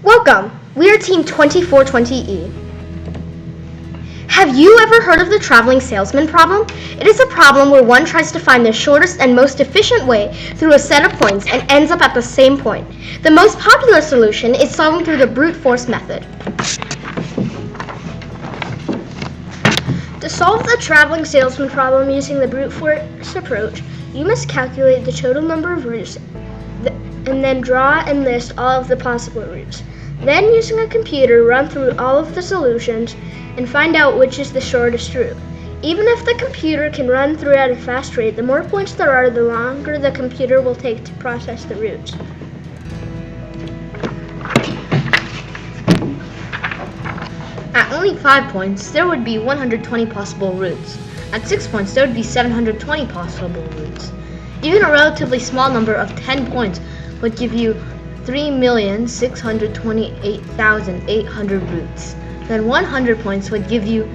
Welcome! We are Team 2420E. Have you ever heard of the traveling salesman problem? It is a problem where one tries to find the shortest and most efficient way through a set of points and ends up at the same point. The most popular solution is solving through the brute force method. To solve the traveling salesman problem using the brute force approach, you must calculate the total number of routes and then draw and list all of the possible routes. Then, using a computer, run through all of the solutions and find out which is the shortest route. Even if the computer can run through at a fast rate, the more points there are, the longer the computer will take to process the routes. At only 5 points, there would be 120 possible routes. At 6 points, there would be 720 possible routes. Even a relatively small number of 10 points would give you 3,628,800 routes. Then 100 points would give you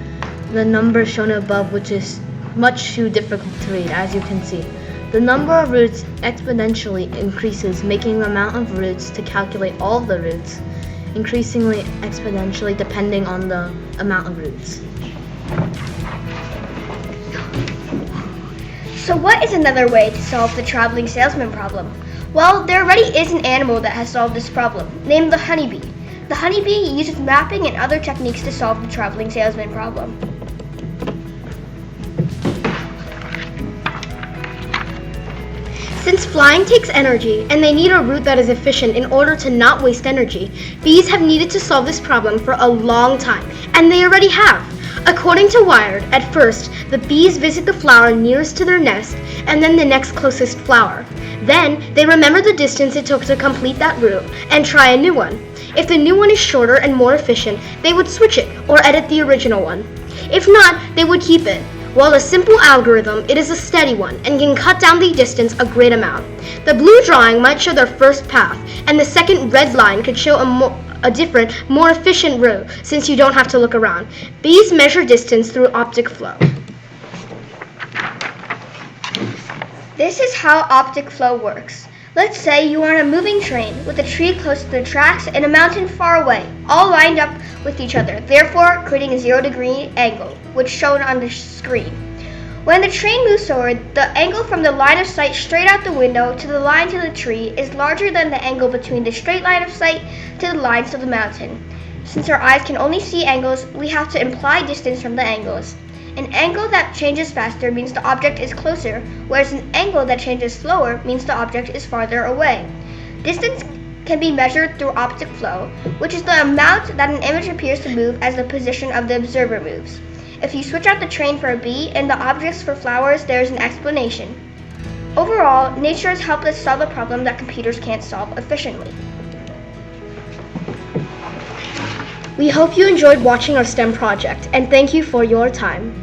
the number shown above, which is much too difficult to read, as you can see. The number of routes exponentially increases, making the amount of routes to calculate all of the routes increasingly exponentially depending on the amount of routes. So what is another way to solve the traveling salesman problem? Well, there already is an animal that has solved this problem, named the honeybee. The honeybee uses mapping and other techniques to solve the traveling salesman problem. Since flying takes energy and they need a route that is efficient in order to not waste energy, bees have needed to solve this problem for a long time, and they already have. According to Wired, at first, the bees visit the flower nearest to their nest and then the next closest flower. Then, they remember the distance it took to complete that route and try a new one. If the new one is shorter and more efficient, they would switch it or edit the original one. If not, they would keep it. While a simple algorithm, it is a steady one and can cut down the distance a great amount. The blue drawing might show their first path, and the second red line could show a different, more efficient route since you don't have to look around. Bees measure distance through optic flow. This is how optic flow works. Let's say you are on a moving train with a tree close to the tracks and a mountain far away, all lined up with each other, therefore creating a 0-degree angle, which is shown on the screen. When the train moves forward, the angle from the line of sight straight out the window to the line to the tree is larger than the angle between the straight line of sight to the lines of the mountain. Since our eyes can only see angles, we have to imply distance from the angles. An angle that changes faster means the object is closer, whereas an angle that changes slower means the object is farther away. Distance can be measured through optic flow, which is the amount that an image appears to move as the position of the observer moves. If you switch out the train for a bee and the objects for flowers, there is an explanation. Overall, nature has helped us solve a problem that computers can't solve efficiently. We hope you enjoyed watching our STEM project, and thank you for your time.